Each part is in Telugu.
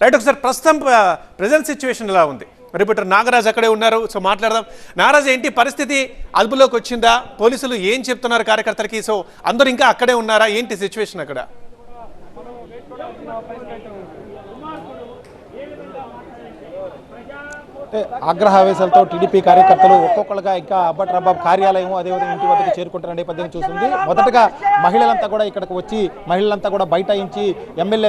రైట్, ఒకసారి ప్రస్తుతం ప్రెజెంట్ సిచ్యువేషన్ ఎలా ఉంది? రిపోర్టర్ నాగరాజ్ అక్కడే ఉన్నారు, సో మాట్లాడదాం. నాగరాజ్, ఏంటి పరిస్థితి? అదుపులోకి వచ్చిందా? పోలీసులు ఏం చెప్తున్నారు కార్యకర్తలకి? సో అందరూ ఇంకా అక్కడే ఉన్నారా? ఏంటి సిచ్యువేషన్ అక్కడ? ఆగ్రహావేశాలతో టీడీపీ కార్యకర్తలు ఒక్కొక్కరుగా ఇంకా అంబటి రాంబాబు కార్యాలయం అదేవిధంగా ఇంటి వద్దకు చేరుకుంటున్న నేపథ్యం చూస్తుంది. మొదటగా మహిళలంతా కూడా ఇక్కడికి వచ్చి మహిళలంతా కూడా బైఠాయించి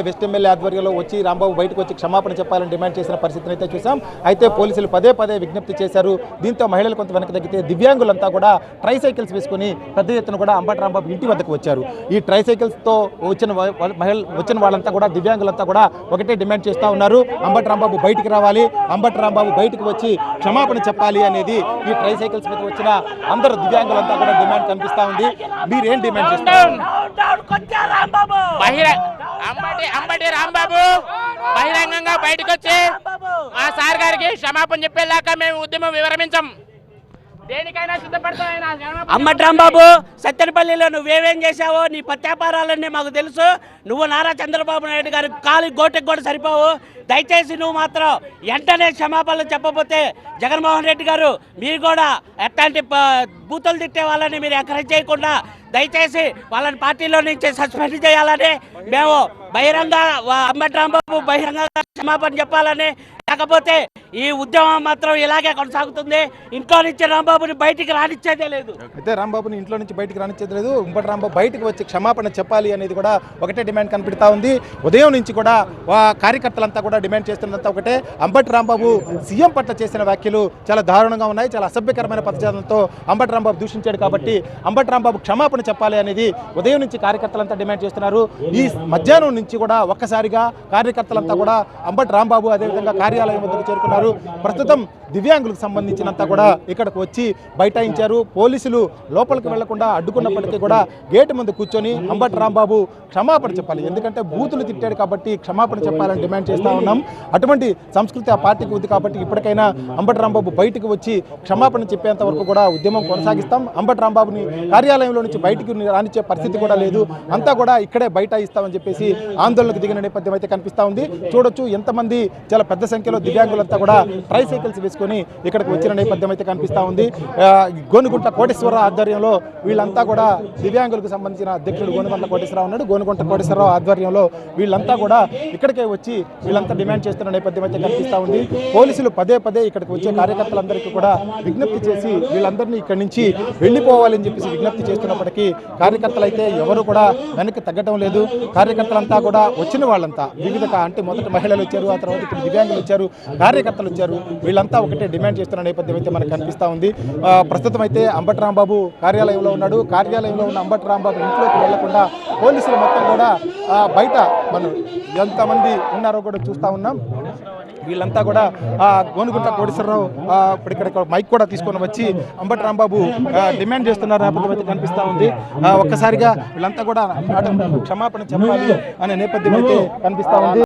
వెస్ట్ ఎమ్మెల్యే ఆధ్వర్యంలో వచ్చి రాంబాబు బయటకు వచ్చి క్షమాపణ చెప్పాలని డిమాండ్ చేసిన పరిస్థితిని అయితే చూసాం. అయితే పోలీసులు పదే విజ్ఞప్తి చేశారు. దీంతో మహిళలు కొంత వెనక తగ్గితే దివ్యాంగులంతా కూడా ట్రైసైకిల్స్ వేసుకుని పెద్ద ఎత్తున కూడా అంబటి రాంబాబు ఇంటి వద్దకు వచ్చారు. ఈ ట్రైసైకిల్స్తో వచ్చిన వాళ్ళంతా కూడా దివ్యాంగులంతా కూడా ఒకటే డిమాండ్ చేస్తూ ఉన్నారు. అంబటి రాంబాబు బయటికి రావాలి, అంబటి రాంబాబు బయటకు వచ్చి క్షమాపణ చెప్పాలి అనేది ఈ ట్రైసైకిల్స్ మీద వచ్చిన అందరు దివ్యాంగులంతా కూడా డిమాండ్ కనిపిస్తా ఉంది. మీరేం డిమాండ్ చేస్తారు? అంబటి రాంబాబు బహిరంగంగా బయటకు వచ్చి ఆ సార్ గారికి క్షమాపణ చెప్పేలాగా మేము ఉద్యమం వివరించాం. దేనికైనా సిద్ధపడతాం. అంబటి రాంబాబు, సత్తెనపల్లిలో నువ్వేమేం చేశావో నీ పత్యాపారాలన్నీ మాకు తెలుసు. నువ్వు నారా చంద్రబాబు నాయుడు గారి కాలి గోటెకి కూడా సరిపోవు. దయచేసి నువ్వు మాత్రం వెంటనే క్షమాపణలు చెప్పబోతే జగన్మోహన్ రెడ్డి గారు మీరు కూడా ఎట్లాంటి బూతులు తిట్టే వాళ్ళని మీరు ఎంకరేజ్ చేయకుండా దయచేసి వాళ్ళని పార్టీలో నుంచి సస్పెండ్ చేయాలని మేము బహిరంగ అంబటి రాంబాబు బహిరంగ క్షమాపణ చెప్పాలని, లేకపోతే ఈ ఉద్యమం మాత్రం ఇలాగే కొనసాగుతుంది. ఇంట్లో నుంచి రాంబాబుని బయటికి రానిచ్చేదే లేదు. అయితే రాంబాబుని ఇంట్లో నుంచి బయటికి రానిచ్చేది లేదు. అంబటి రాంబాబు బయటకు వచ్చి క్షమాపణ చెప్పాలి అనేది కూడా ఒకటే డిమాండ్ కనిపిస్తూ ఉంది. ఉదయం నుంచి కూడా కార్యకర్తలంతా కూడా డిమాండ్ చేస్తున్నంత ఒకటే, అంబటి రాంబాబు సీఎం పట్ల చేసిన వ్యాఖ్యలు చాలా దారుణంగా ఉన్నాయి, చాలా అసభ్యకరమైన పదజాలంతో అంబటి రాంబాబు దూషించాడు కాబట్టి అంబటి రాంబాబు క్షమాపణ చెప్పాలి అనేది ఉదయం నుంచి కార్యకర్తలంతా డిమాండ్ చేస్తున్నారు. ఈ మధ్యాహ్నం నుంచి కూడా ఒక్కసారిగా కార్యకర్తలంతా కూడా అంబటి రాంబాబు అదేవిధంగా కార్యాలయం వద్దకు చేరుకున్నారు. ప్రస్తుతం దివ్యాంగులకు సంబంధించినంతా కూడా ఇక్కడికి వచ్చి బైఠాయించారు. పోలీసులు లోపలికి వెళ్లకుండా అడ్డుకున్నప్పటికీ కూడా గేటు ముందు కూర్చొని అంబటి రాంబాబు క్షమాపణ చెప్పాలి, ఎందుకంటే బూతులు తిట్టాడు కాబట్టి క్షమాపణ చెప్పాలని డిమాండ్ చేస్తూ ఉన్నాం. అటువంటి సంస్కృతి ఆ పార్టీకి ఉంది కాబట్టి ఇప్పటికైనా అంబటి రాంబాబు బయటకు వచ్చి క్షమాపణ చెప్పేంత వరకు కూడా ఉద్యమం కొనసాగిస్తాం. అంబటి రాంబాబుని కార్యాలయంలో నుంచి బయటికి రానిచ్చే పరిస్థితి కూడా లేదు, అంతా కూడా ఇక్కడే బైఠాయిస్తామని చెప్పేసి ఆందోళనకు దిగిన నేపథ్యం అయితే కనిపిస్తూ ఉంది. చూడొచ్చు ఎంతమంది చాలా పెద్ద సంఖ్యలో దివ్యాంగులంతా కూడా ట్రైసైకిల్స్ వేసుకొని ఇక్కడికి వచ్చిన నేపథ్యం అయితే కనిపిస్తూ ఉంది. గోనుగుంట కోటేశ్వరరావు ఆధ్వర్యంలో వీళ్ళంతా కూడా దివ్యాంగులకు సంబంధించిన అధ్యక్షుడు గోనుగుంట కోటేశ్వరరావు ఉన్నాడు. గోనుగుంట కోటేశ్వరరావు ఆధ్వర్యంలో వీళ్ళంతా కూడా ఇక్కడికే వచ్చి వీళ్ళంతా డిమాండ్ చేస్తున్న నేపథ్యం అయితే కనిపిస్తూ ఉంది. పోలీసులు పదే ఇక్కడికి వచ్చే కార్యకర్తలందరికీ కూడా విజ్ఞప్తి చేసి వీళ్ళందరినీ ఇక్కడి నుంచి వెళ్ళిపోవాలని చెప్పేసి విజ్ఞప్తి చేస్తున్నప్పటికీ కార్యకర్తలు అయితే ఎవరు కూడా వెనక్కి తగ్గడం లేదు. కార్యకర్తలంతా కూడా వచ్చిన వాళ్ళంతా వివిధ అంటే మొదట మహిళలు వచ్చారు, ఆ తర్వాత ఇప్పుడు దివ్యాంగులు వచ్చారు, కార్యకర్తలు వచ్చారు. వీళ్ళంతా ఒకటే డిమాండ్ చేస్తున్న నేపథ్యం అయితే మనకు కనిపిస్తూ ఉంది. ప్రస్తుతం అయితే అంబటి రాంబాబు కార్యాలయంలో ఉన్నాడు. కార్యాలయంలో ఉన్న అంబటి రాంబాబు ఇంట్లోకి వెళ్లకుండా పోలీసులు మొత్తం కూడా బయట మనం ఎంతమంది ఉన్నారో కూడా చూస్తూ ఉన్నాం. వీళ్ళంతా కూడా గోనుగుంట కోటేశ్వరరావు ఇప్పుడు ఇక్కడ మైక్ కూడా తీసుకొని వచ్చి అంబటి రాంబాబు డిమాండ్ చేస్తున్నారు నేపథ్యం అయితే కనిపిస్తూ ఉంది. ఒక్కసారిగా వీళ్ళంతా కూడా క్షమాపణ చెప్పాలి అనే నేపథ్యం అయితే కనిపిస్తూ ఉంది.